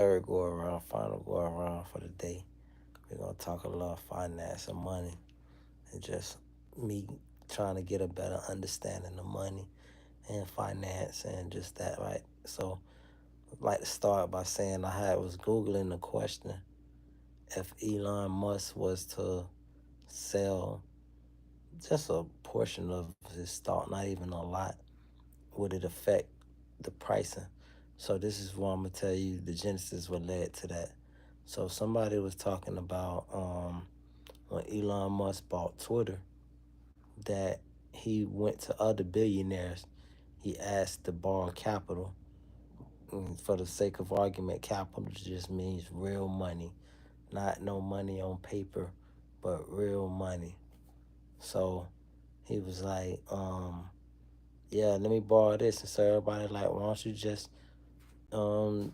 third go around, final go around for the day. We're gonna talk a lot of finance and money, and just me trying to get a better understanding of money and finance and just that, right? So, I'd like to start by saying I was googling the question: if Elon Musk was to sell just a portion of his stock, not even a lot, would it affect the pricing? So this is what I'm gonna tell you the genesis what led to that. So somebody was talking about when Elon Musk bought Twitter that he went to other billionaires. He asked to borrow capital. And for the sake of argument, capital just means real money, not no money on paper, but real money. So he was like, yeah, let me borrow this. And so everybody like, why don't you just um,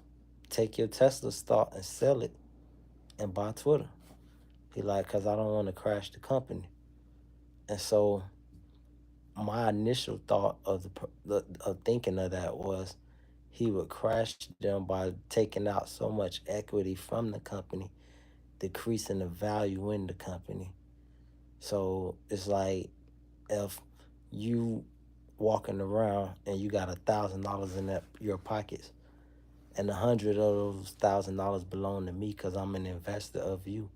take your Tesla stock and sell it and buy Twitter? He like, cause I don't want to crash the company. And so my initial thought of the of thinking of that was he would crash them by taking out so much equity from the company, decreasing the value in the company. So it's like if you walking around and you got $1,000 in your pockets, and 100 of those $1,000 belong to me because I'm an investor of you,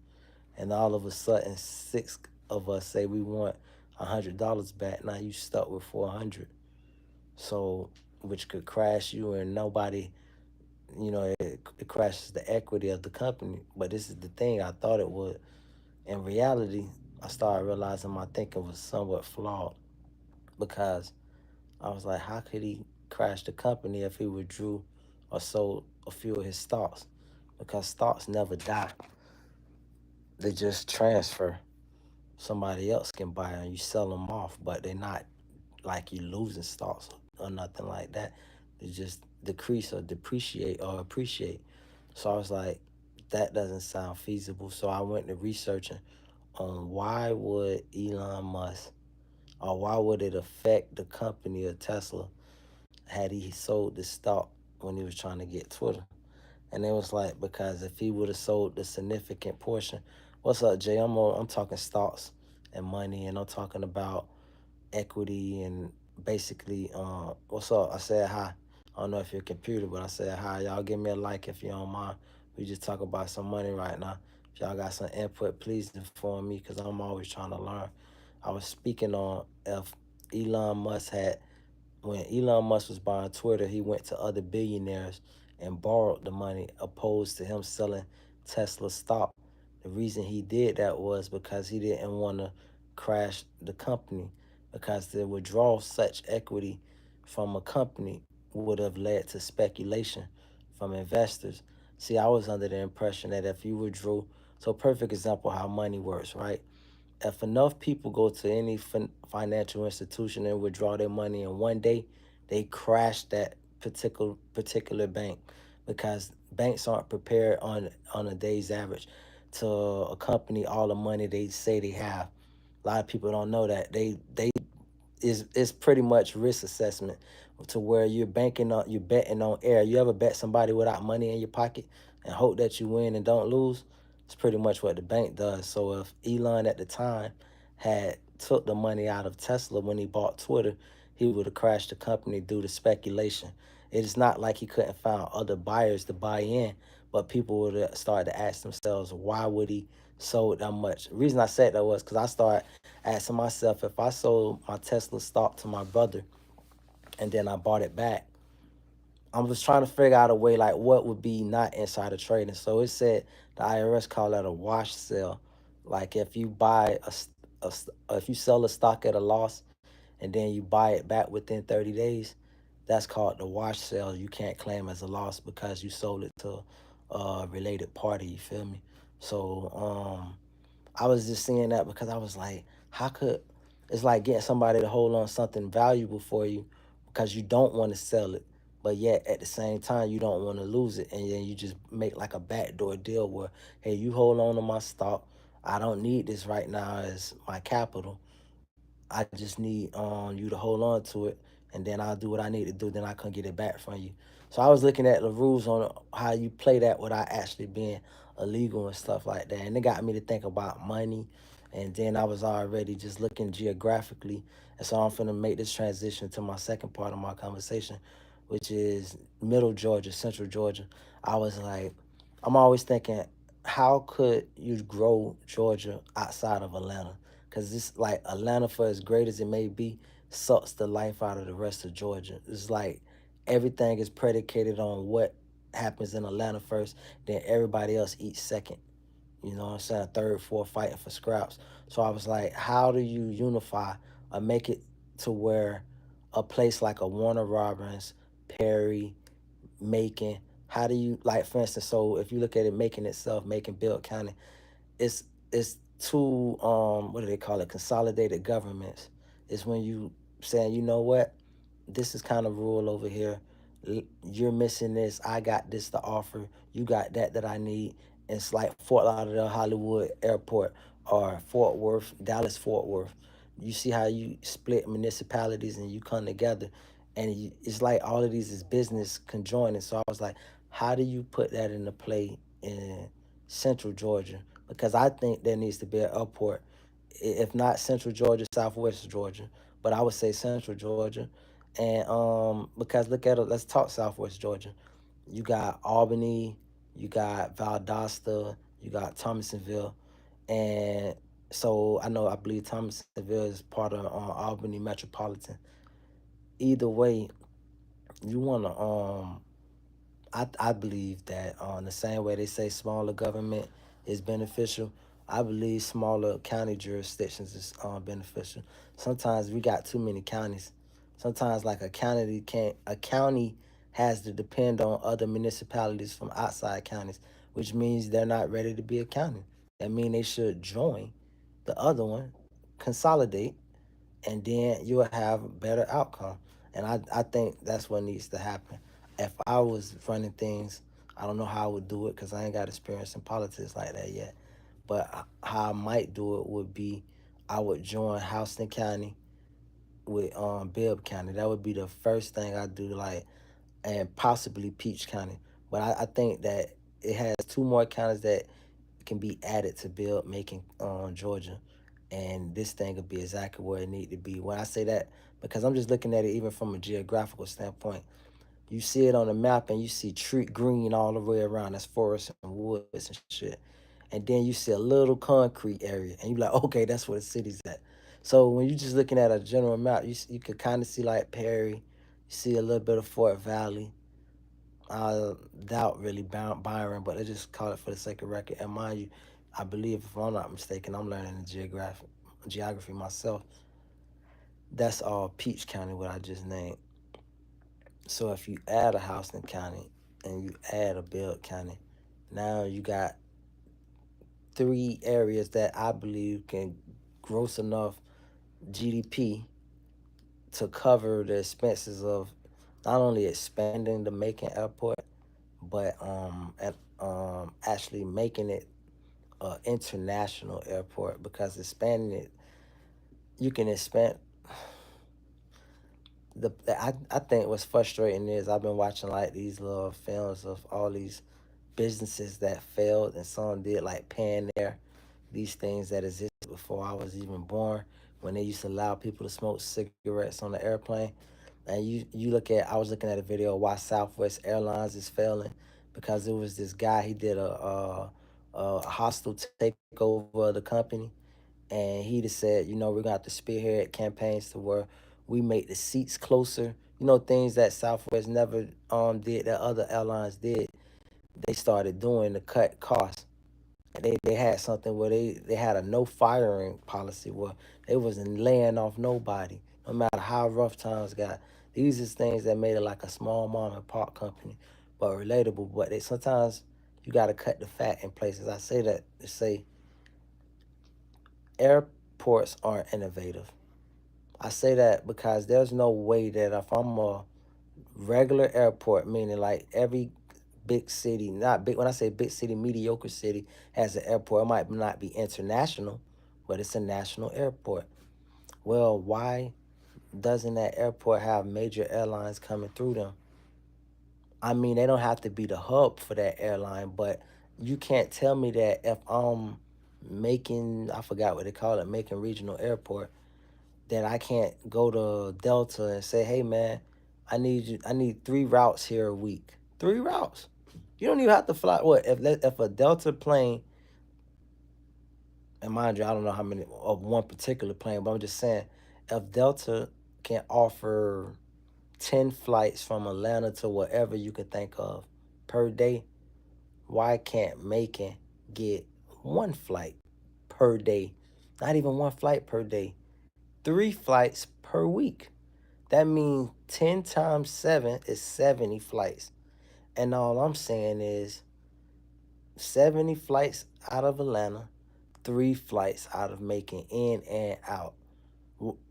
and all of a sudden six of us say we want $100 back. Now you stuck with 400, so which could crash you, and nobody, it crashes the equity of the company. But this is the thing, I thought it would. In reality, I started realizing my thinking was somewhat flawed, because I was like, how could he crash the company if he withdrew or sold a few of his stocks? Because stocks never die, they just transfer. Somebody else can buy them, you sell them off, but they're not like you losing stocks or nothing like that. They just decrease or depreciate or appreciate. So I was like, that doesn't sound feasible. So I went to researching on why would Elon Musk, or why would it affect the company of Tesla had he sold the stock when he was trying to get Twitter. And it was like, because if he would have sold the significant portion, what's up, Jay? I'm talking stocks and money, and I'm talking about equity and basically, what's up? I said hi. I don't know if you're a computer, but I said hi. Y'all give me a like if you don't mind. We just talk about some money right now. If y'all got some input, please inform me, because I'm always trying to learn. I was speaking on if Elon Musk had when Elon Musk was buying Twitter, he went to other billionaires and borrowed the money, opposed to him selling Tesla stock. The reason he did that was because he didn't want to crash the company, because to withdraw such equity from a company would have led to speculation from investors. See, I was under the impression that if you withdrew, so perfect example how money works, right? If enough people go to any financial institution and withdraw their money in one day, they crash that particular bank, because banks aren't prepared on a day's average to accompany all the money they say they have. A lot of people don't know that they is pretty much risk assessment, to where you're betting on air. You ever bet somebody without money in your pocket and hope that you win and don't lose? It's pretty much what the bank does. So if Elon at the time had took the money out of Tesla when he bought Twitter, he would have crashed the company due to speculation. It is not like he couldn't find other buyers to buy in, but people would have started to ask themselves, why would he sold that much? The reason I said that was because I started asking myself, if I sold my Tesla stock to my brother and then I bought it back, I was trying to figure out a way like what would be not insider trading. So it said the IRS call that a wash sale. Like if you buy if you sell a stock at a loss and then you buy it back within 30 days, that's called the wash sale. You can't claim as a loss because you sold it to a related party. You feel me? So I was just seeing that because I was like, how could it's like getting somebody to hold on something valuable for you because you don't want to sell it, but yet at the same time you don't want to lose it, and then you just make like a backdoor deal where, hey, you hold on to my stock. I don't need this right now as my capital. I just need you to hold on to it, and then I'll do what I need to do. Then I can get it back from you. So I was looking at the rules on how you play that without actually being illegal and stuff like that, and it got me to think about money. And then I was already just looking geographically, and so I'm finna make this transition to my second part of my conversation, which is Middle Georgia, Central Georgia. I was like, I'm always thinking, how could you grow Georgia outside of Atlanta? Because this, like, Atlanta, for as great as it may be, sucks the life out of the rest of Georgia. It's like everything is predicated on what happens in Atlanta first, then everybody else eats second. You know what I'm saying? Third, fourth, fighting for scraps. So I was like, how do you unify or make it to where a place like a Warner Robins, Perry, Macon, how do you, like, for instance, so if you look at it, Macon itself, Macon, Bill County, it's two, what do they call it, consolidated governments. It's when you saying, you know what, this is kind of rural over here. You're missing this. I got this to offer. You got that I need. It's like Fort Lauderdale, Hollywood Airport, or Fort Worth, Dallas, Fort Worth. You see how you split municipalities and you come together, and it's like all of these is business conjoining. So I was like, how do you put that into play in Central Georgia? Because I think there needs to be an airport, if not Central Georgia, Southwest Georgia, but I would say Central Georgia. And because look at it, let's talk Southwest Georgia. You got Albany, you got Valdosta, you got Thomasonville, and so I believe Thomasonville is part of Albany Metropolitan. Either way, you want to I believe that the same way they say smaller government is beneficial, I believe smaller county jurisdictions is beneficial. Sometimes we got too many counties. Sometimes like a county has to depend on other municipalities from outside counties, which means they're not ready to be a county. That means they should join the other one, consolidate, and then you'll have a better outcome. And I think that's what needs to happen. If I was running things, I don't know how I would do it because I ain't got experience in politics like that yet. But how I might do it would be I would join Houston County with Bibb County. That would be the first thing I do, like, and possibly Peach County. But I think that it has two more counties that can be added to build making Georgia, and this thing will be exactly where it need to be. When I say that, because I'm just looking at it even from a geographical standpoint, you see it on the map and you see tree green all the way around. That's forest and woods and shit. And then you see a little concrete area, and you're like, okay, that's where the city's at. So when you're just looking at a general map, you could kind of see like Perry, you see a little bit of Fort Valley. I doubt really Byron, but they just call it for the sake of record. And mind you, I believe, if I'm not mistaken, I'm learning the geography myself. That's all Peach County, what I just named. So if you add a Houston County and you add a Bibb County, now you got three areas that I believe can gross enough GDP to cover the expenses of not only expanding the Macon airport, but actually making it international airport, because expanding it, you can expand I think what's frustrating is I've been watching like these little films of all these businesses that failed, and some did, like Pan Air, these things that existed before I was even born, when they used to allow people to smoke cigarettes on the airplane. And you look at, I was looking at a video of why Southwest Airlines is failing, because it was this guy, he did a hostile takeover of the company, and he just said, you know, we're gonna have to spearhead campaigns to where we make the seats closer. You know, things that Southwest never did that other airlines did. They started doing to cut costs. They had something where they had a no firing policy where they wasn't laying off nobody, no matter how rough times got. These is things that made it like a small mom and pop company, but relatable. But they sometimes you got to cut the fat in places. I say that to say airports aren't innovative. I say that because there's no way that if I'm a regular airport, meaning like every big city, not big, when I say big city, mediocre city has an airport. It might not be international, but it's a national airport. Well, why doesn't that airport have major airlines coming through them? I mean, they don't have to be the hub for that airline, but you can't tell me that if I'm making, I forgot what they call it, making regional airport, that I can't go to Delta and say, hey man, I need 3 routes here a week. 3 routes. You don't even have to fly. What if a Delta plane, and mind you, I don't know how many of one particular plane, but I'm just saying, if Delta can offer 10 flights from Atlanta to wherever you can think of per day, why can't Macon get 1 flight per day? Not even 1 flight per day. 3 flights per week. That means 10 times 7 is 70 flights. And all I'm saying is 70 flights out of Atlanta, 3 flights out of Macon, in and out.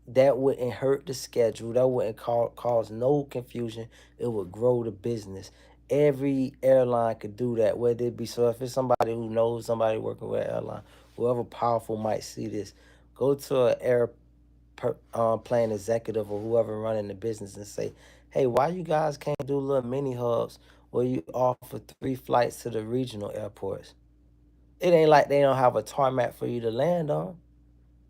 That wouldn't hurt the schedule. That wouldn't cause no confusion. It would grow the business. Every airline could do that, whether it be, so if it's somebody who knows somebody working with an airline, whoever powerful might see this, go to an plane executive or whoever running the business and say, hey, why you guys can't do little mini hubs where you offer 3 flights to the regional airports? It ain't like they don't have a tarmac for you to land on.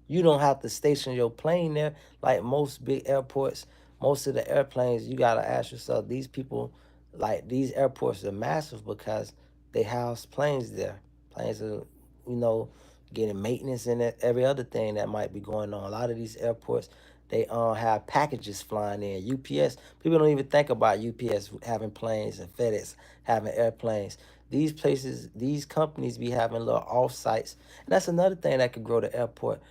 You don't have to station your plane there like most big airports. Most of the airplanes, you gotta ask yourself, these people, like these airports are massive because they house planes there. Planes are, you know, getting maintenance and every other thing that might be going on. A lot of these airports, they have packages flying in. UPS, people don't even think about UPS having planes and FedEx having airplanes. These places, these companies be having little off sites. And that's another thing that could grow the airport.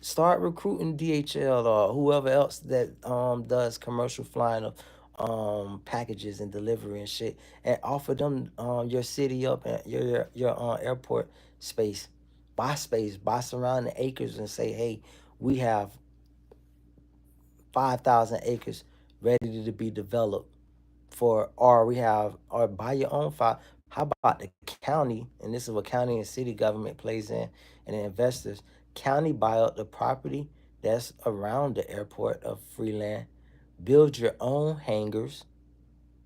Start recruiting DHL or whoever else that does commercial flying of packages and delivery and shit, and offer them your city up and your airport space. Buy space, buy surrounding acres, and say, hey, we have 5,000 acres ready to be developed for, or we have, or buy your own five. How about the county? And this is what county and city government plays in, and the investors. County buy up the property that's around the airport of Freeland. Build your own hangars,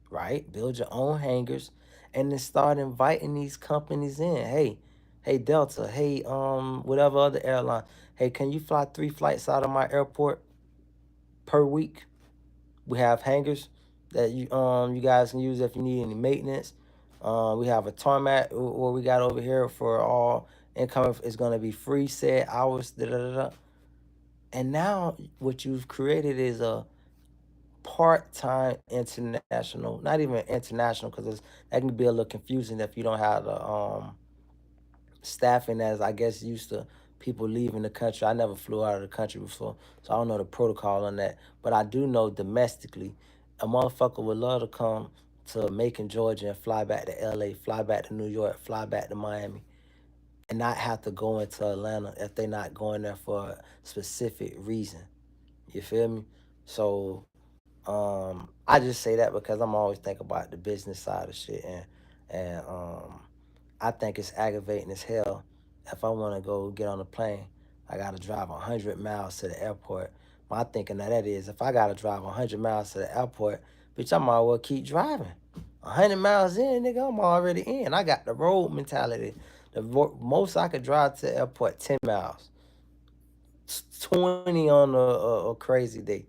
right? Build your own hangars, and then start inviting these companies in. Hey, hey Delta. Hey, whatever other airline. Hey, can you fly 3 flights out of my airport per week? We have hangars that you guys can use if you need any maintenance. We have a tarmac what we got over here for all income is going to be free set hours. Da, da, da, da. And now what you've created is a part-time international, not even international, because that can be a little confusing if you don't have the staffing as I guess used to people leaving the country. I never flew out of the country before, so I don't know the protocol on that. But I do know domestically, a motherfucker would love to come to Macon, Georgia, and fly back to LA, fly back to New York, fly back to Miami, and not have to go into Atlanta if they're not going there for a specific reason. You feel me? So I just say that because I'm always thinking about the business side of shit, and I think it's aggravating as hell. If I want to go get on a plane, I got to drive 100 miles to the airport. My thinking of that is, if I got to drive 100 miles to the airport, bitch, I might as well keep driving. 100 miles in, nigga, I'm already in. I got the road mentality. The most I could drive to the airport, 10 miles. 20 on a crazy day.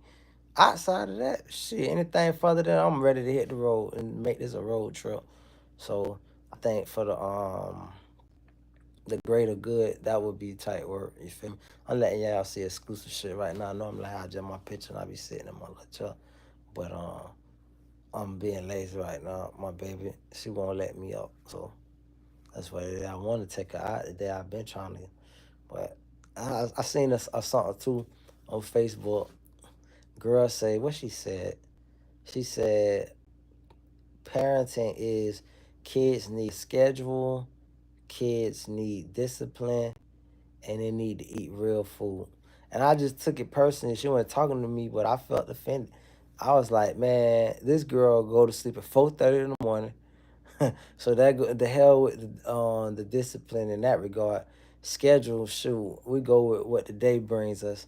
Outside of that, shit, anything further than I'm ready to hit the road and make this a road trip. So I think for the greater good, that would be tight work. You feel me? I'm letting y'all see exclusive shit right now. Normally I just my picture and I be sitting in my little truck. But I'm being lazy right now. My baby, she won't let me up. So that's why I want to take her out today. I've been trying to, but I seen a something too on Facebook. Girl say what she said. She said parenting is kids need a schedule, kids need discipline, and they need to eat real food. And I just took it personally. She wasn't talking to me, but I felt offended. I was like, man, this girl go to sleep at 4:30 in the morning. So the hell with the discipline in that regard. Schedule, shoot, we go with what the day brings us.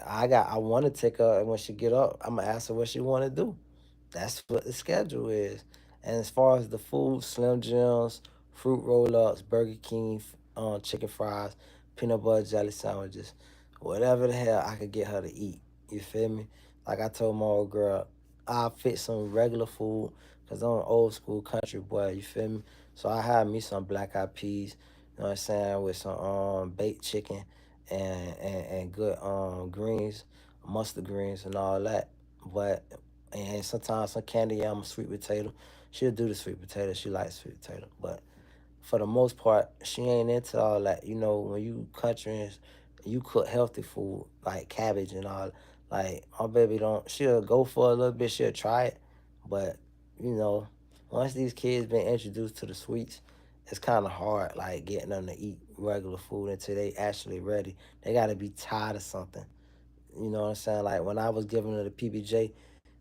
I want to take her, and when she get up, I'm gonna ask her what she want to do. That's what the schedule is. And as far as the food, Slim Jims, fruit roll ups, Burger King, chicken fries, peanut butter jelly sandwiches, whatever the hell I could get her to eat. You feel me? Like I told my old girl, I'll fit some regular food because I'm an old school country boy. You feel me? So I had me some black eyed peas, you know what I'm saying, with some baked chicken and good greens, mustard greens and all that. But and sometimes some candy yam, sweet potato. She'll do the sweet potato. She likes sweet potato, but for the most part, she ain't into all that. You know, when you country, you cook healthy food like cabbage and all. Like my baby don't. She'll go for a little bit. She'll try it, but you know, once these kids been introduced to the sweets, it's kind of hard. Like getting them to eat regular food until they actually ready. They got to be tired of something. You know what I'm saying? Like when I was giving her the PBJ,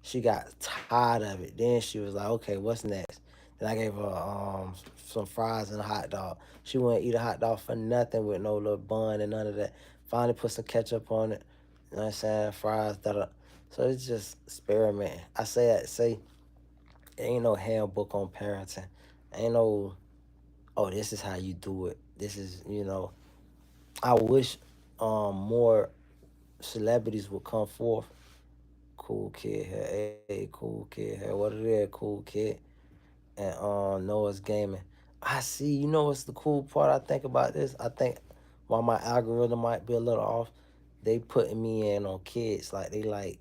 she got tired of it. Then she was like, okay, what's next? Then I gave her some fries and a hot dog. She wouldn't eat a hot dog for nothing with no little bun and none of that. Finally put some ketchup on it. You know what I'm saying? Fries, da da. So it's just experimenting. I say ain't no handbook on parenting. Ain't no, oh, this is how you do it. This is, I wish more celebrities would come forth. Cool kid here. Hey, cool kid here. What it is, cool kid? And Noah's gaming. I see. You know what's the cool part I think about this? I think while my algorithm might be a little off, they putting me in on kids. Like they like,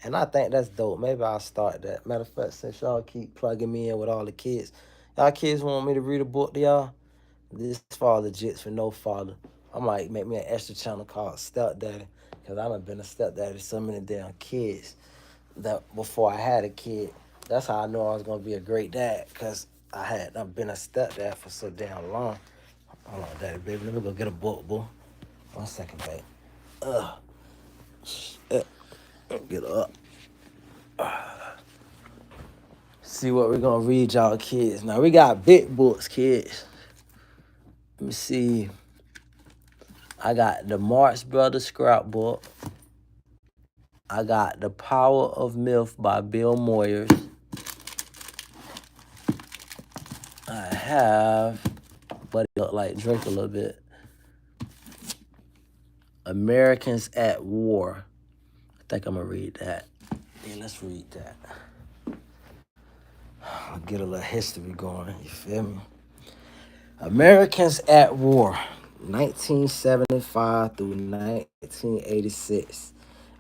and I think that's dope. Maybe I'll start that. Matter of fact, since y'all keep plugging me in with all the kids, y'all kids want me to read a book to y'all? This for legit for no father. I might make me an extra channel called Stepdaddy. Cause I done been a stepdaddy to so many damn kids that before I had a kid. That's how I know I was gonna be a great dad, cause I've been a stepdad for so damn long. Hold on, daddy, baby, let me go get a book, boo. 1 second, babe. Ugh, shit. Get up. See what we're gonna read y'all kids. Now we got big books, kids. Let me see. I got the Marx Brothers scrapbook. I got The Power of Myth by Bill Moyers. I have, but it look like drink a little bit. Americans at War. I think I'm gonna read that. Yeah, let's read that. I'll get a little history going. You feel me? Americans at War, 1975 through 1986,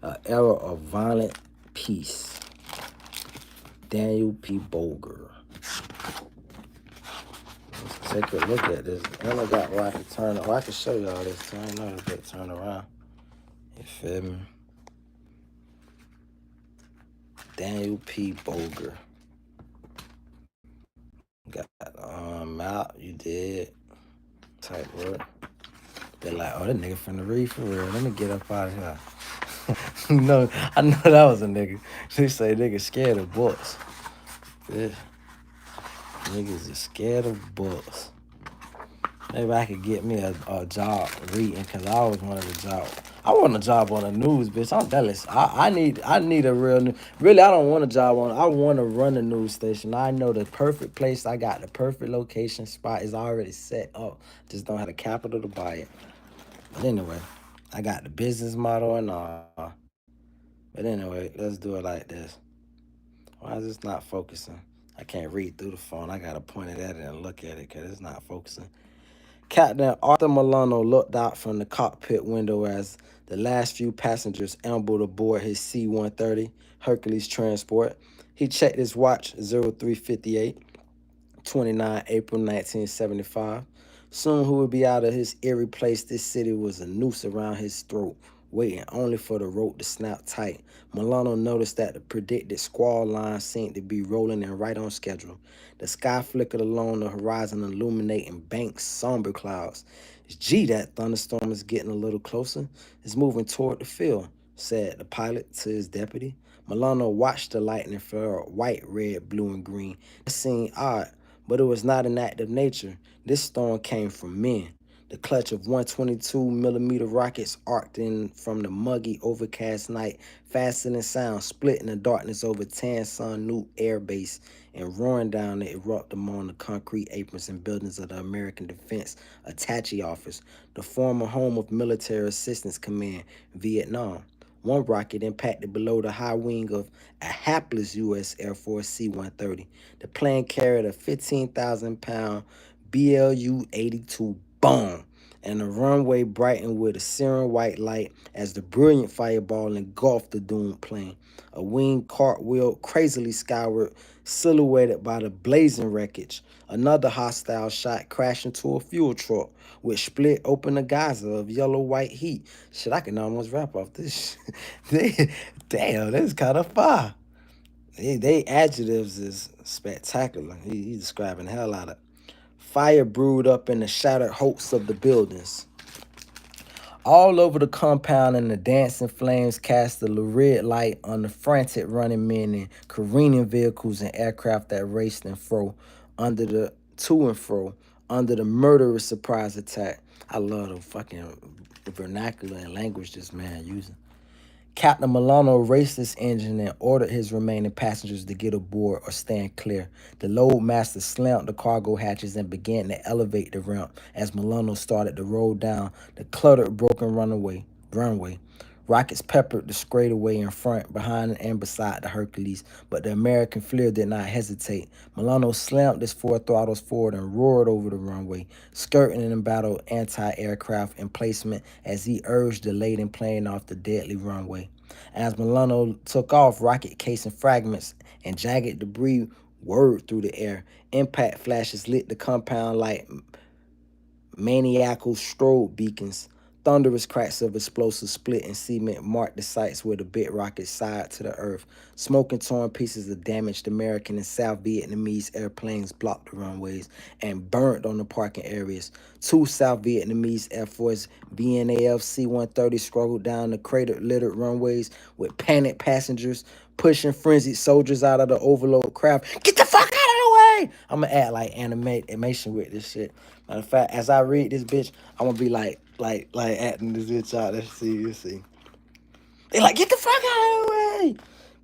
an era of violent peace. Daniel P. Boger. Let's take a look at this. And I got where I can turn it. Oh, I can show y'all this. I know to get turned around. You feel me? Daniel P. Boger. Got out, you did. Type work. They're like, oh, that nigga finna read for real. Let me get up out of here. No, I know that was a nigga. They say niggas scared of books. Yeah. Niggas is scared of books. Maybe I could get me a job reading, cause I always wanted a job. I want a job on the news, bitch. I'm jealous. I need a real really. I don't want a job on. I want to run a news station. I know the perfect place. I got the perfect location. Spot is already set up. Just don't have the capital to buy it. But anyway, I got the business model and all. But anyway, let's do it like this. Why is this not focusing? I can't read through the phone. I gotta point it at it and look at it because it's not focusing. Captain Arthur Milano looked out from the cockpit window as the last few passengers ambled aboard his C-130 Hercules transport. He checked his watch, 0358, 29 April 1975. Soon he would be out of his eerie place. This city was a noose around his throat, waiting only for the rope to snap tight. Milano noticed that the predicted squall line seemed to be rolling in right on schedule. The sky flickered along the horizon, illuminating banks, somber clouds. Gee, that thunderstorm is getting a little closer. It's moving toward the field, said the pilot to his deputy. Milano watched the lightning flare white, red, blue, and green. It seemed odd, but it was not an act of nature. This storm came from men. The clutch of 122 millimeter rockets arced in from the muggy, overcast night, faster than sound, split in the darkness over Tan Son Nhut Air Base and roaring down to erupt among the concrete aprons and buildings of the American Defense Attache Office, the former home of Military Assistance Command, Vietnam. One rocket impacted below the high wing of a hapless U.S. Air Force C-130. The plane carried a 15,000-pound BLU-82 bomb, and the runway brightened with a searing white light as the brilliant fireball engulfed the doomed plane. A wing cartwheeled crazily skyward, silhouetted by the blazing wreckage. Another hostile shot crashed into a fuel truck, which split open a geyser of yellow-white heat. Shit, I can almost rap off this shit. Damn, that's kind of fire. They adjectives is spectacular. He's describing the hell out of it. Fire brewed up in the shattered hopes of the buildings. All over the compound, and the dancing flames cast a lurid light on the frantic running men and careening vehicles and aircraft that raced and fro under the to and fro under the murderous surprise attack. I love the fucking vernacular and language this man using. Captain Milano raced his engine and ordered his remaining passengers to get aboard or stand clear. The loadmaster slammed the cargo hatches and began to elevate the ramp as Milano started to roll down the cluttered, broken runway. Rockets peppered the straightaway in front, behind, and beside the Hercules, but the American Flyer did not hesitate. Milano slammed his four throttles forward and roared over the runway, skirting and battled anti-aircraft emplacement as he urged the laden plane off the deadly runway. As Milano took off, rocket casing fragments and jagged debris whirred through the air. Impact flashes lit the compound like maniacal strobe beacons. Thunderous cracks of explosive split and cement marked the sites where the bit rockets sighed to the earth. Smoke and torn pieces of damaged American and South Vietnamese airplanes blocked the runways and burned on the parking areas. Two South Vietnamese Air Force VNAF C-130 struggled down the crater-littered runways with panicked passengers pushing frenzied soldiers out of the overload craft. Get the fuck out of the way! I'm gonna add like animation with this shit. Matter of fact, as I read this bitch, I'm gonna be like acting this bitch out. Let's see. They like, get the fuck out of the way!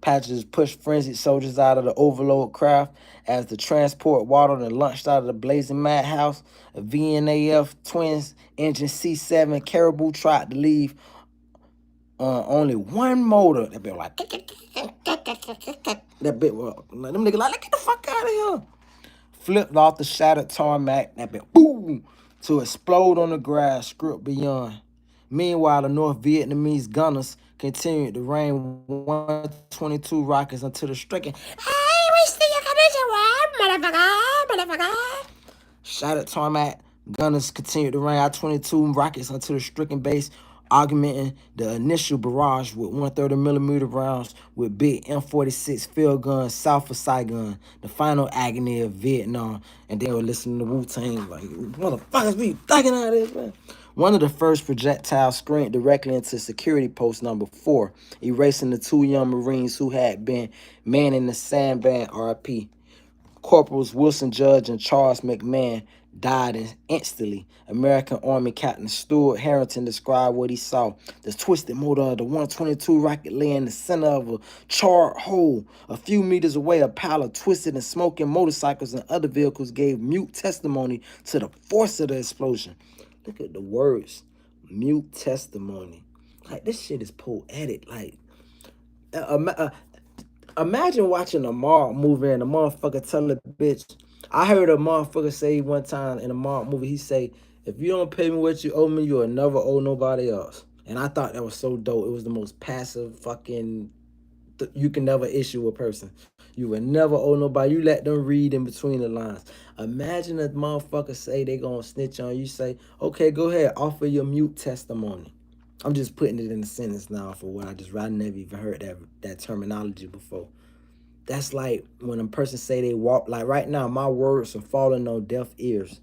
Passengers pushed frenzied soldiers out of the overload craft as the transport waddled and launched out of the blazing madhouse. A VNAF twins engine C7 Caribou tried to leave on only one motor. That bit like that bit was like, them niggas like, get the fuck out of here. Flipped off the shattered tarmac, that bit boom, to explode on the grass strip beyond. Meanwhile, the North Vietnamese gunners continued to rain 122 rockets until the stricken. Hey, we see your condition, motherfucker. Shattered tarmac, gunners continued to rain I-22 rockets until the stricken base, augmenting the initial barrage with 130 millimeter rounds with big M46 field guns south of Saigon, the final agony of Vietnam. And they were listening to Wu-Tang like, motherfuckers, we thugging out of this, man. One of the first projectiles screamed directly into security post number 4, erasing the two young Marines who had been manning the sandbag RP. Corporals Wilson Judge and Charles McMahon died instantly. American Army Captain Stuart Harrington described what he saw. The twisted motor of the 122 rocket lay in the center of a charred hole. A few meters away, a pile of twisted and smoking motorcycles and other vehicles gave mute testimony to the force of the explosion. Look at the words. Mute testimony. Like, this shit is poetic. Like, imagine watching a mob movie and a motherfucker tell a bitch. I heard a motherfucker say one time in a mob movie, he say, if you don't pay me what you owe me, you'll never owe nobody else. And I thought that was so dope. It was the most passive fucking, you can never issue a person. You will never owe nobody. You let them read in between the lines. Imagine a motherfucker say they gonna snitch on you, say, okay, go ahead, offer your mute testimony. I'm just putting it in a sentence now for what I just read. I never even heard that terminology before. That's like when a person say they walk, like right now, my words are falling on deaf ears.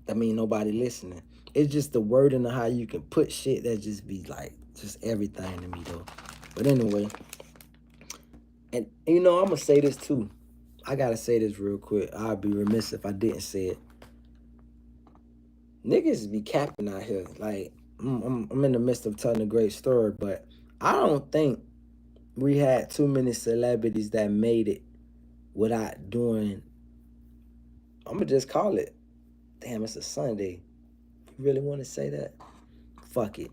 That mean nobody listening. It's just the wording of how you can put shit that just be like, just everything to me though. But anyway, and you know, I'm gonna say this too. I gotta say this real quick. I'd be remiss if I didn't say it. niggas be capping out here. Like, I'm in the midst of telling a great story, but I don't think we had too many celebrities that made it without doing. I'm gonna just call it. Damn, it's a Sunday. You really want to say that? Fuck it.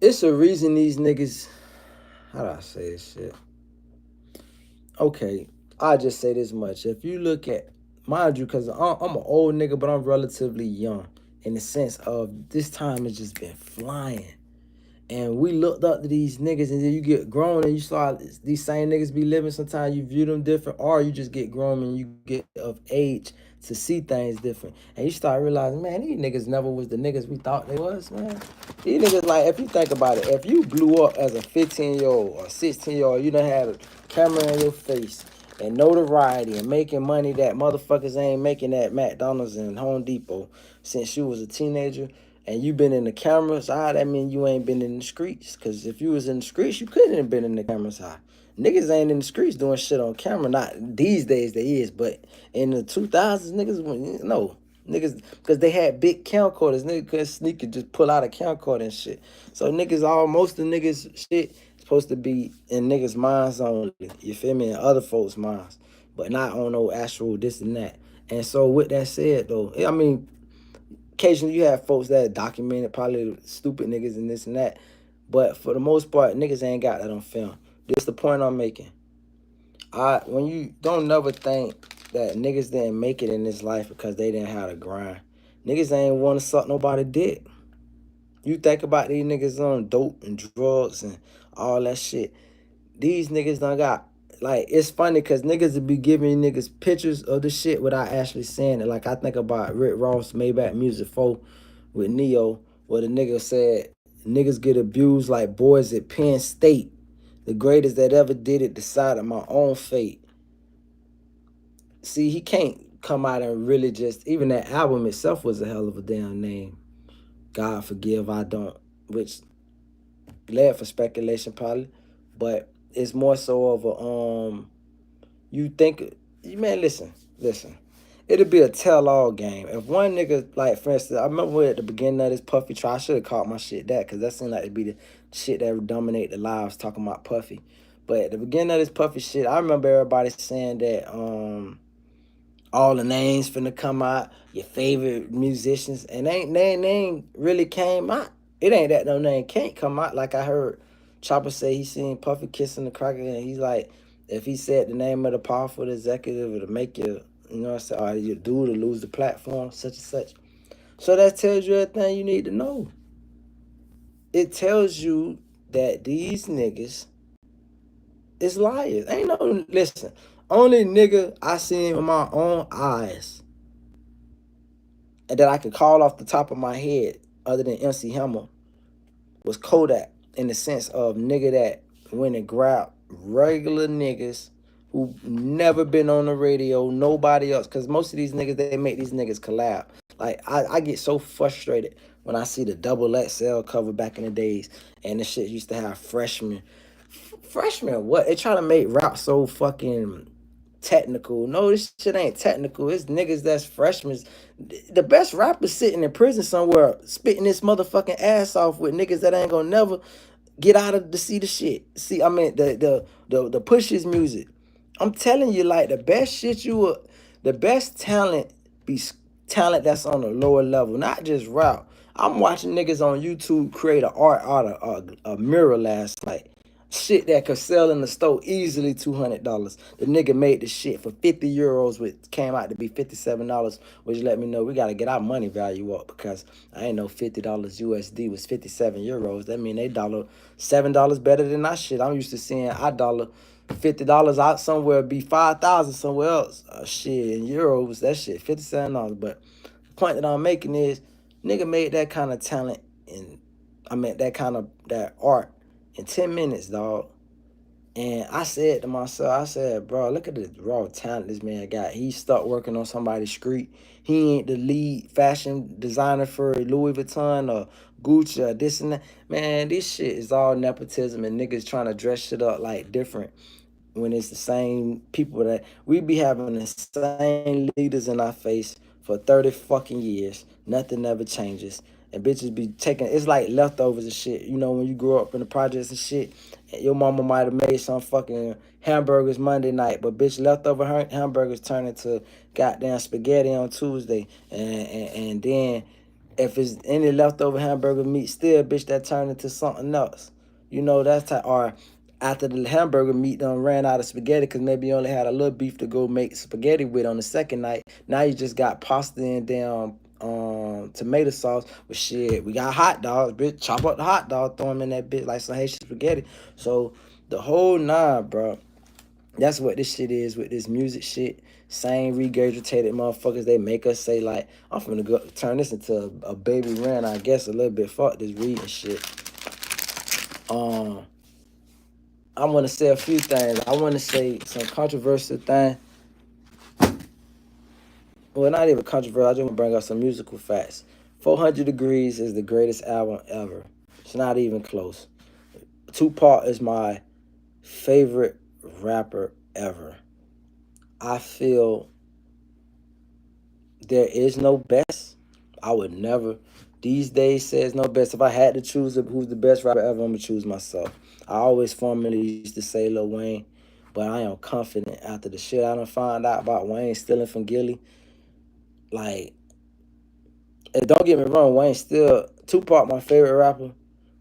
It's a reason these niggas. How do I say this shit? Okay, I just say this much. If you look at, mind you, because I'm an old nigga, but I'm relatively young in the sense of this time has just been flying. And we looked up to these niggas, and then you get grown and you saw these same niggas be living. Sometimes you view them different, or you just get grown and you get of age to see things different. And you start realizing, man, these niggas never was the niggas we thought they was, man. These niggas, like, if you think about it, if you blew up as a 15-year-old or 16-year-old, you done had a camera in your face and notoriety and making money that motherfuckers ain't making at McDonald's and Home Depot since you was a teenager, and you been in the camera's eye, that mean you ain't been in the streets. Because if you was in the streets, you couldn't have been in the camera's eye. Niggas ain't in the streets doing shit on camera. Not these days they is, but in the 2000s, niggas, no. Niggas, because they had big camcorders. Niggas could sneak and just pull out a camcorder and shit. So most of the niggas shit supposed to be in niggas' minds only. You feel me? In other folks' minds. But not on no actual this and that. And so with that said though, I mean, occasionally you have folks that documented probably stupid niggas and this and that, but for the most part, niggas ain't got that on film. This the point I'm making. When you don't never think that niggas didn't make it in this life because they didn't have to grind. Niggas ain't want to suck nobody dick. You think about these niggas on dope and drugs and all that shit. These niggas done got, like, it's funny because niggas would be giving niggas pictures of the shit without actually saying it. Like, I think about Rick Ross Maybach Music 4 with Neo, where the nigga said niggas get abused like boys at Penn State. The greatest that ever did it decided my own fate. See, he can't come out and really just, even that album itself was a hell of a damn name. God Forgive, I Don't, which led for speculation probably, but it's more so of a you think, man, listen. It'll be a tell-all game. If one nigga, like, for instance, I remember at the beginning of this Puffy trial, I should have caught my shit that, because that seemed like it'd be the shit that would dominate the lives talking about Puffy. But at the beginning of this Puffy shit, I remember everybody saying that all the names finna come out, your favorite musicians, and they ain't really came out. It ain't that no name can't come out. Like I heard Chopper say he seen Puffy kissing the cracker, and he's like, if he said the name of the powerful executive, it'll make you, you know what I'm saying, or your dude to lose the platform, such and such. So that tells you everything you need to know. It tells you that these niggas is liars. Ain't no, listen, only nigga I seen with my own eyes and that I could call off the top of my head, other than MC Hammer, was Kodak, in the sense of nigga that went and grabbed regular niggas who never been on the radio, nobody else. Because most of these niggas, they make these niggas collab. Like, I get so frustrated when I see the double XL cover back in the days, and the shit used to have freshmen. Freshmen, what? They trying to make rap so fucking technical. No, this shit ain't technical. It's niggas that's freshmen. The best rappers sitting in prison somewhere spitting this motherfucking ass off with niggas that ain't gonna never get out of to see the shit. See, I mean the push his music. I'm telling you, like, the best shit the best talent be talent that's on a lower level, not just rap. I'm watching niggas on YouTube create a mirror last night. Shit that could sell in the store easily $200. The nigga made the shit for 50 euros, which came out to be $57, which let me know we gotta get our money value up, because I ain't know $50 USD was 57 euros. That mean they dollar $7 better than our shit. I'm used to seeing our dollar $50 out somewhere be 5,000 somewhere else. Shit, in euros, that shit $57. But the point that I'm making is, nigga made that kind of talent, and I mean that art in 10 minutes, dog. And I said to myself, I said, bro, look at the raw talent this man got. He stuck working on somebody's street. He ain't the lead fashion designer for Louis Vuitton or Gucci or this and that. Man, this shit is all nepotism and niggas trying to dress shit up like different, when it's the same people that we be having the same leaders in our face for 30 fucking years. Nothing never changes. And bitches be taking, it's like leftovers and shit. You know, when you grew up in the projects and shit, and your mama might have made some fucking hamburgers Monday night, but bitch, leftover hamburgers turn into goddamn spaghetti on Tuesday. And then if it's any leftover hamburger meat still, bitch, that turned into something else. You know, that's how, or after the hamburger meat done ran out of spaghetti because maybe you only had a little beef to go make spaghetti with on the second night. Now you just got pasta and damn tomato sauce. But shit, we got hot dogs, bitch. Chop up the hot dog, throw them in that bitch like some Haitian spaghetti. So the whole nine, bro. That's what this shit is with this music shit. Same regurgitated motherfuckers. They make us say like, I'm finna go turn this into a baby rant, I guess a little bit. Fuck this reading shit. Um, I want to say a few things. I want to say some controversial thing. Well, not even controversial. I just want to bring up some musical facts. 400 Degrees is the greatest album ever. It's not even close. Tupac is my favorite rapper ever. I feel there is no best. I would never, these days, says no best. If I had to choose who's the best rapper ever, I'm going to choose myself. I always formerly used to say Lil Wayne, but I am confident after the shit I done found out about Wayne stealing from Gilly. Like, and don't get me wrong, Wayne still, Tupac my favorite rapper,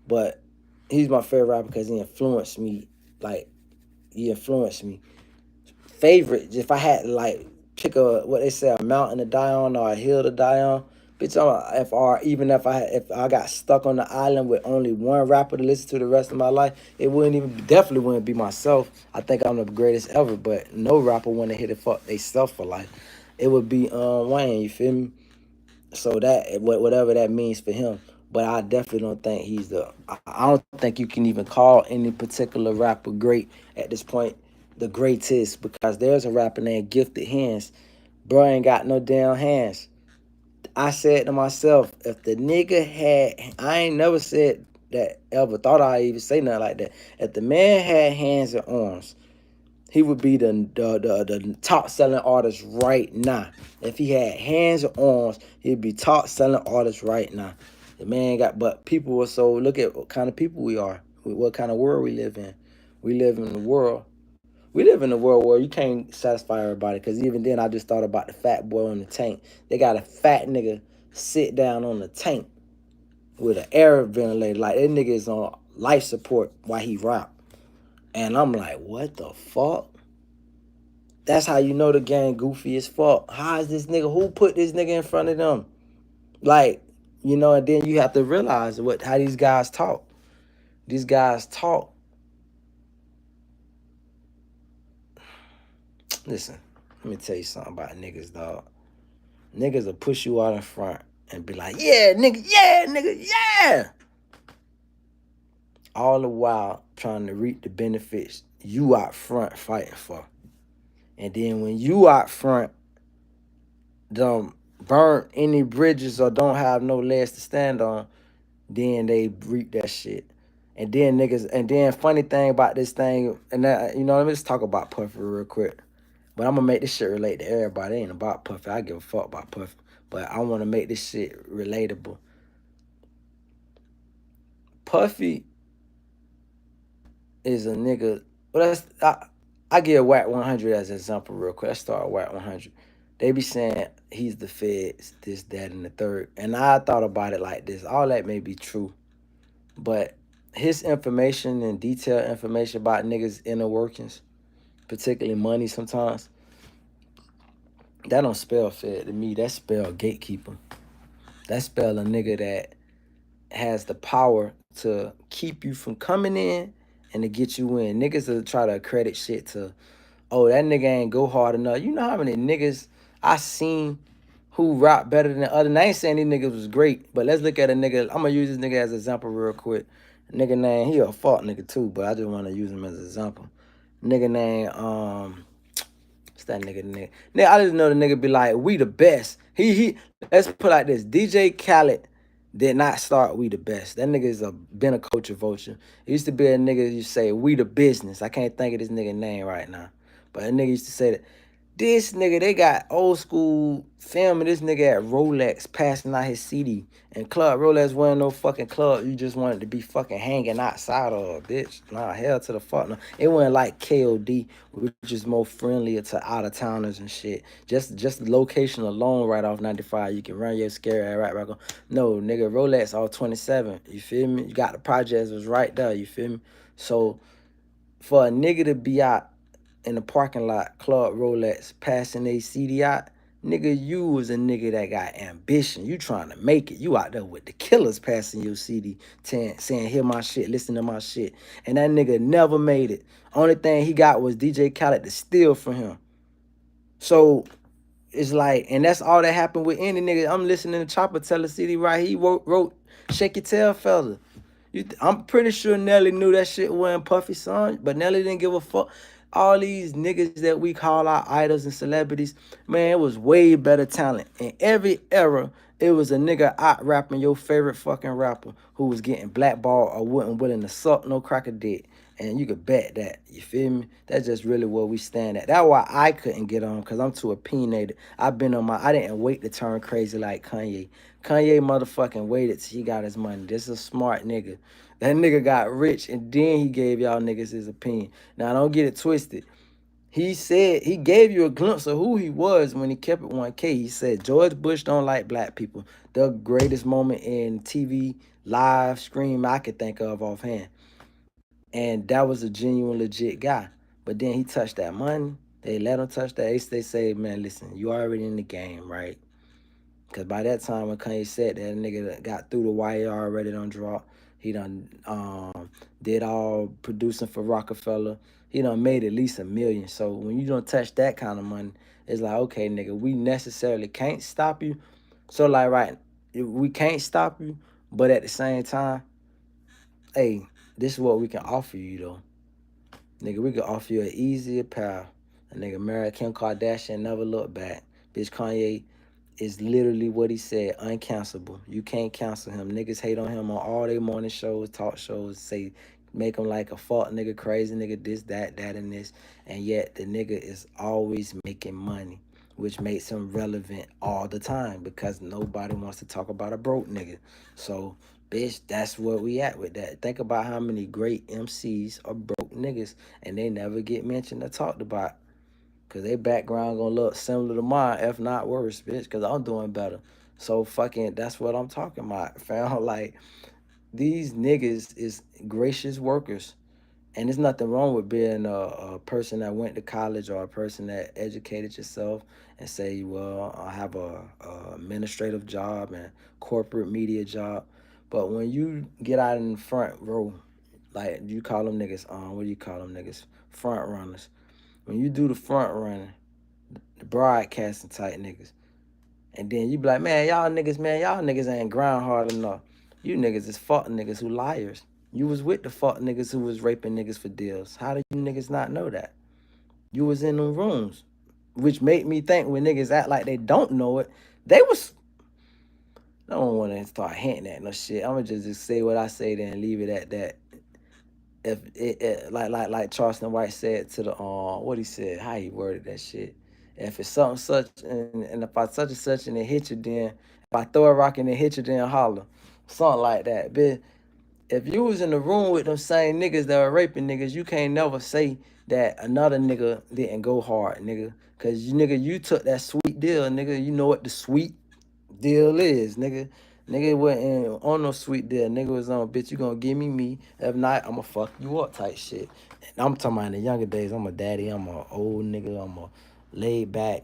but he's my favorite rapper because he influenced me. Like, he influenced me. Favorite, if I had to like pick a what they say a mountain to die on or a hill to die on, bitch, if or even if I got stuck on the island with only one rapper to listen to the rest of my life, it wouldn't even definitely wouldn't be myself. I think I'm the greatest ever, but no rapper want to hit it fuck they self for life. It would be Wayne, you feel me? So that whatever that means for him. But I definitely don't think he's the. I don't think you can even call any particular rapper great at this point, the greatest, because there's a rapper named Gifted Hands. Bro ain't got no damn hands. I said to myself, if the nigga had, I ain't never said that ever. Thought I even say nothing like that. If the man had hands and arms, he would be the top selling artist right now. If he had hands and arms, he'd be top selling artist right now. The man got, but people were so, look at what kind of people we are, what kind of world we live in. We live in the world. We live in a world where you can't satisfy everybody. Because even then, I just thought about the fat boy on the tank. They got a fat nigga sit down on the tank with an air ventilator. Like, that nigga is on life support while he rap. And I'm like, what the fuck? That's how you know the gang goofy as fuck. How is this nigga? Who put this nigga in front of them? Like, you know, and then you have to realize how these guys talk. These guys talk. Listen, let me tell you something about niggas, dog. Niggas will push you out in front and be like, yeah, nigga, yeah. All the while trying to reap the benefits you out front fighting for. And then when you out front don't burn any bridges or don't have no legs to stand on, then they reap that shit. And then niggas, and then funny thing about this thing, and that, you know, let me just talk about Puffy real quick. But I'm gonna make this shit relate to everybody. It ain't about Puffy. I give a fuck about Puffy. But I wanna make this shit relatable. Puffy is a nigga. Well, I give Whack 100 as an example real quick. Let's start with Whack 100. They be saying he's the feds, this, that, and the third. And I thought about it like this. All that may be true. But his information and detailed information about niggas' inner workings, particularly money sometimes, that don't spell fed to me. That spell gatekeeper. That spell a nigga that has the power to keep you from coming in and to get you in. Niggas will try to credit shit to, oh, that nigga ain't go hard enough. You know how many niggas I seen who rap better than the other? And I ain't saying these niggas was great, but let's look at a nigga. I'm gonna use this nigga as an example real quick. Nigga name, he a fuck nigga too, but I just want to use him as an example. Nigga name, what's that nigga? Nigga, I just know the nigga be like, we the best. Let's put like this. DJ Khaled did not start we the best. That nigga is been a culture vulture. It used to be a nigga you say we the business. I can't think of this nigga name right now, but a nigga used to say that. This nigga, they got old school filming this nigga at Rolex passing out his CD. And Club Rolex wasn't no fucking club. You just wanted to be fucking hanging outside of, bitch. Nah, hell to the fuck no. It wasn't like KOD, which is more friendlier to out of towners and shit. Just the location alone right off 95. You can run your scary ass right back on. No, nigga, Rolex all 27. You feel me? You got the projects was right there, you feel me? So for a nigga to be out in the parking lot, Club Rolex, passing a CD out, nigga, you was a nigga that got ambition. You trying to make it. You out there with the killers passing your CD, saying, hear my shit, listen to my shit. And that nigga never made it. Only thing he got was DJ Khaled to steal from him. So it's like, and that's all that happened with any nigga. I'm listening to Chopper tell the CD right. He wrote Shake Your Tail Fella. I'm pretty sure Nelly knew that shit wasn't Puffy song, but Nelly didn't give a fuck. All these niggas that we call our idols and celebrities, man, it was way better talent. In every era, it was a nigga out rapping your favorite fucking rapper who was getting blackballed or wasn't willing to suck no cracker dick. And you could bet that. You feel me? That's just really where we stand at. That's why I couldn't get on, because I'm too opinionated. I didn't wait to turn crazy like Kanye. Kanye motherfucking waited till he got his money. This is a smart nigga. That nigga got rich and then he gave y'all niggas his opinion. Now don't get it twisted. He said he gave you a glimpse of who he was when he kept it 1K. He said George Bush don't like black people. The greatest moment in TV live stream I could think of offhand. And that was a genuine, legit guy. But then he touched that money. They let him touch that. They say, man, listen, you already in the game, right? Because by that time when Kanye said that, nigga got through the wire already done drop. He done did all producing for Rockefeller. He done made at least $1 million. So when you don't touch that kind of money, it's like, okay, nigga, we necessarily can't stop you. So like, right, we can't stop you, but at the same time, hey, this is what we can offer you though. Nigga, we could offer you an easier path. A nigga married Kim Kardashian, never look back. Bitch, Kanye is literally what he said, uncancelable. You can't cancel him. Niggas hate on him on all their morning shows, talk shows, say, make him like a fuck nigga, crazy nigga, this, that, and this. And yet the nigga is always making money, which makes him relevant all the time because nobody wants to talk about a broke nigga. So, bitch, that's where we at with that. Think about how many great MCs are broke niggas and they never get mentioned or talked about. Cause their background gonna look similar to mine, if not worse, bitch. Cause I'm doing better. So fucking, that's what I'm talking about, fam. Like these niggas is gracious workers, and there's nothing wrong with being a person that went to college or a person that educated yourself and say, well, I have a administrative job and corporate media job. But when you get out in the front row, like you call them niggas, what do you call them niggas? Front runners. When you do the front running, the broadcasting type niggas. And then you be like, man, y'all niggas ain't grind hard enough. You niggas is fuck niggas who liars. You was with the fuck niggas who was raping niggas for deals. How do you niggas not know that? You was in them rooms. Which made me think when niggas act like they don't know it, they was, I don't want to start hinting at no shit. I'm gonna just say what I say there and leave it at that. If like Charleston White said to the what he said, how he worded that shit. If it's something such and if I such and such and it hit you, then if I throw a rock and it hit you, then holler, something like that. But if you was in the room with them same niggas that were raping niggas, you can't never say that another nigga didn't go hard, nigga. Cause you nigga, you took that sweet deal, nigga. You know what the sweet deal is, nigga. Nigga wasn't on no sweet deal. Nigga was on, bitch, you gonna give me me. If not, I'ma fuck you up type shit. And I'm talking about in the younger days, I'm a daddy, I'm a old nigga, I'm a laid back,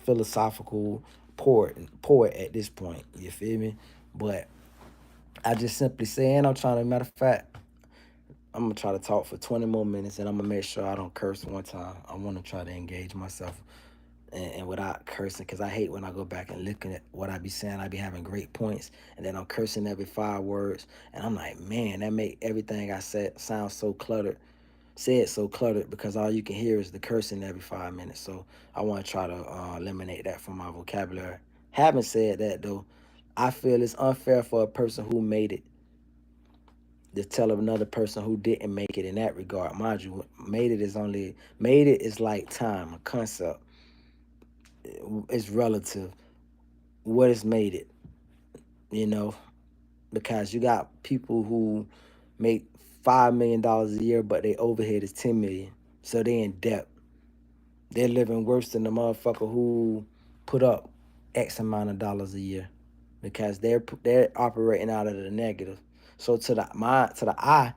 philosophical poet at this point. You feel me? But I just simply say, and I'm trying to, matter of fact, I'm gonna try to talk for 20 more minutes and I'm gonna make sure I don't curse one time. I wanna try to engage myself and without cursing, because I hate when I go back and looking at what I be saying. I be having great points and then I'm cursing every 5 words and I'm like, man, that make everything I said sound so cluttered, said so cluttered, because all you can hear is the cursing every 5 minutes. So I want to try to eliminate that from my vocabulary. Having said that though, I feel it's unfair for a person who made it to tell another person who didn't make it in that regard. Mind you, made it is like time, a concept. it's relative. What has made it, you know, because you got people who make $5 million a year, but their overhead is 10 million, so they in debt. They're living worse than the motherfucker who put up X amount of dollars a year because they're operating out of the negative. So to the eye,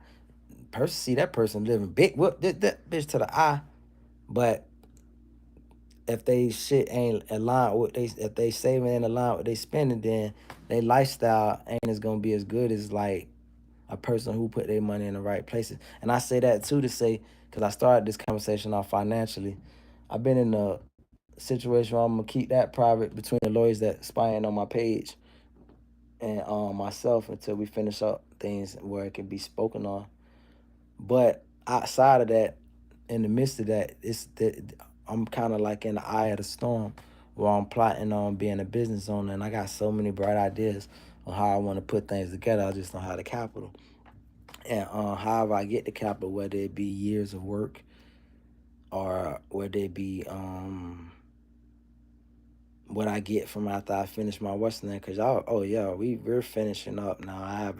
person see that person living big whoop that bitch to the eye, but if they shit ain't aligned with they if they saving ain't aligned with they spending, then their lifestyle ain't as gonna be as good as like a person who put their money in the right places. And I say that too to say, because I started this conversation off financially. I've been in a situation where I'm gonna keep that private between the lawyers that spying on my page and myself until we finish up things where it can be spoken on. But outside of that, in the midst of that, I'm kind of like in the eye of the storm where I'm plotting on being a business owner, and I got so many bright ideas on how I want to put things together. I just don't have the capital. And however I get the capital, whether it be years of work or whether it be what I get from after I finish my Western, because y'all, oh yeah, we're finishing up now. I have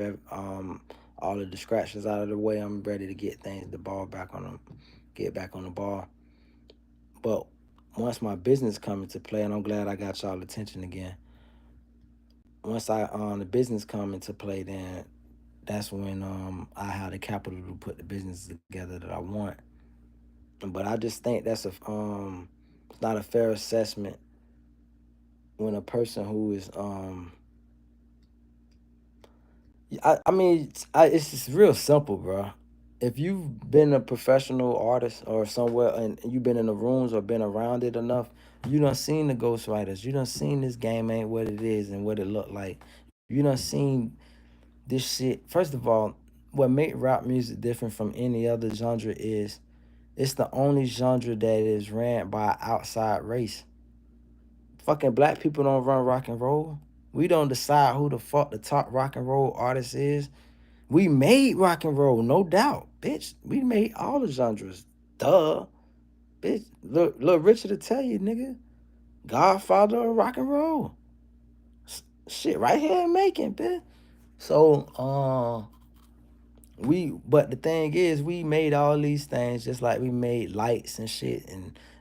all the distractions out of the way. I'm ready to get things the ball back on them, get back on the ball. But once my business come into play, and I'm glad I got y'all attention again. Once I the business come into play, then that's when I have the capital to put the business together that I want. But I just think that's it's not a fair assessment when a person who is I mean, it's just real simple, bro. If you've been a professional artist or somewhere and you've been in the rooms or been around it enough, you done seen the ghostwriters. You done seen this game ain't what it is and what it look like. You done seen this shit. First of all, what make rap music different from any other genre is it's the only genre that is ran by an outside race. Fucking black people don't run rock and roll. We don't decide who the fuck the top rock and roll artist is. We made rock and roll, no doubt, bitch. We made all the genres. Duh. Bitch. Look Richard to tell you, nigga. Godfather of rock and roll. Shit right here in Macon, bitch. So, but the thing is, we made all these things just like we made lights and shit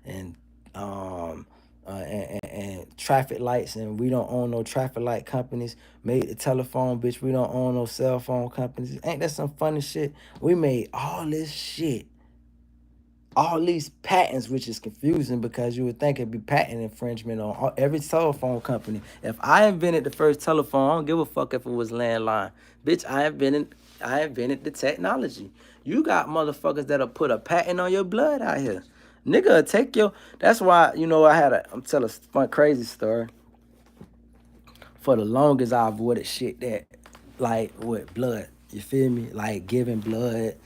and um and traffic lights, and we don't own no traffic light companies. Made the telephone, bitch. We don't own no cell phone companies. Ain't that some funny shit? We made all this shit, all these patents, which is confusing because you would think it'd be patent infringement on every telephone company. If I invented the first telephone, I don't give a fuck if it was landline. Bitch, I invented the technology. You got motherfuckers that'll put a patent on your blood out here. Nigga, take your. That's why I'm telling a fun crazy story. For the longest, I avoided shit that like with blood. You feel me? Like giving blood,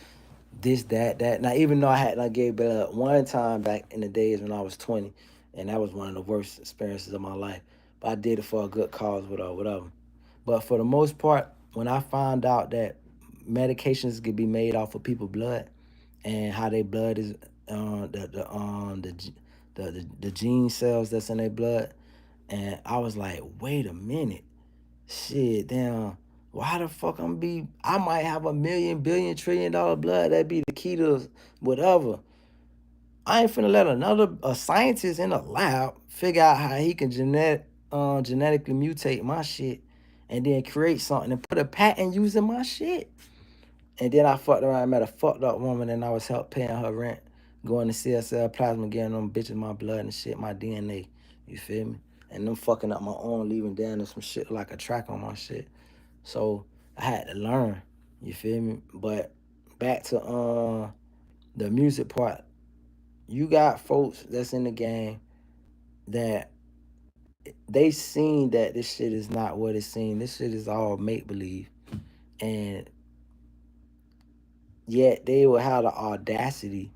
this, that, that. Now, even though I gave blood one time back in the days when I was 20, and that was one of the worst experiences of my life. But I did it for a good cause, whatever. But for the most part, when I found out that medications could be made off of people's blood and how their blood is the gene cells that's in their blood, and I was like, wait a minute, shit, damn. Why the fuck I might have a million, billion, $1 trillion blood. That'd be the key to whatever. I ain't finna let another a scientist in a lab figure out how he can genetically mutate my shit and then create something and put a patent using my shit. And then I fucked around and met a fucked up woman and I was help paying her rent, going to CSL Plasma, getting them bitches my blood and shit, my DNA. You feel me? And them fucking up my own, leaving down and some shit like a track on my shit. So I had to learn. You feel me? But back to the music part, you got folks that's in the game that they seen that this shit is not what it's seen. This shit is all make believe. And yet they will have the audacity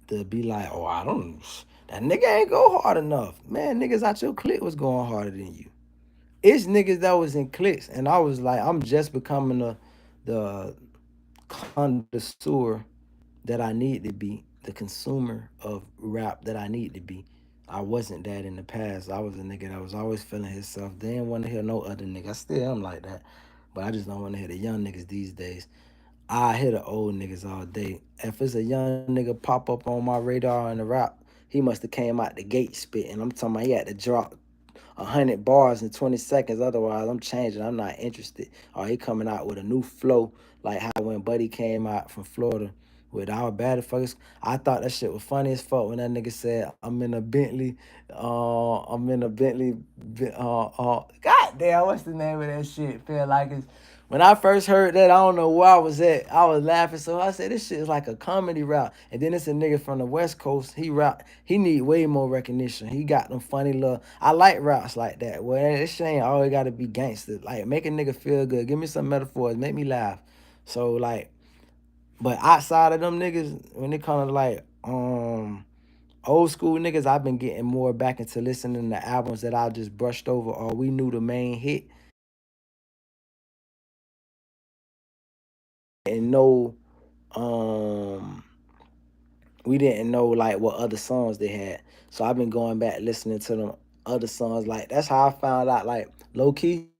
to be like, oh, I don't, that nigga ain't go hard enough. Man, niggas out your clique was going harder than you. It's niggas that was in cliques. And I was like, I'm just becoming the connoisseur that I need to be, the consumer of rap that I need to be. I wasn't that in the past. I was a nigga that was always feeling himself. Didn't want to hear no other nigga. I still am like that. But I just don't want to hear the young niggas these days. I hear the old niggas all day. If it's a young nigga pop up on my radar in the rap, he must have came out the gate spitting. I'm talking about he had to drop 100 bars in 20 seconds. Otherwise, I'm changing. I'm not interested. Or he coming out with a new flow, like how when Buddy came out from Florida with our bad fuckers. I thought that shit was funny as fuck when that nigga said, "I'm in a Bentley, I'm in a Bentley." God damn, what's the name of that shit? Feel like it's. When I first heard that, I don't know where I was at. I was laughing, so I said, "This shit is like a comedy rap." And then it's a nigga from the West Coast. He rap. He need way more recognition. He got them funny little. I like raps like that. Well, this shit ain't always got to be gangster. Like make a nigga feel good. Give me some metaphors. Make me laugh. So like, but outside of them niggas, when it comes to like old school niggas, I've been getting more back into listening to albums that I just brushed over or we knew the main hit and know um we didn't know like what other songs they had. So I've been going back listening to them other songs. Like that's how I found out like low key.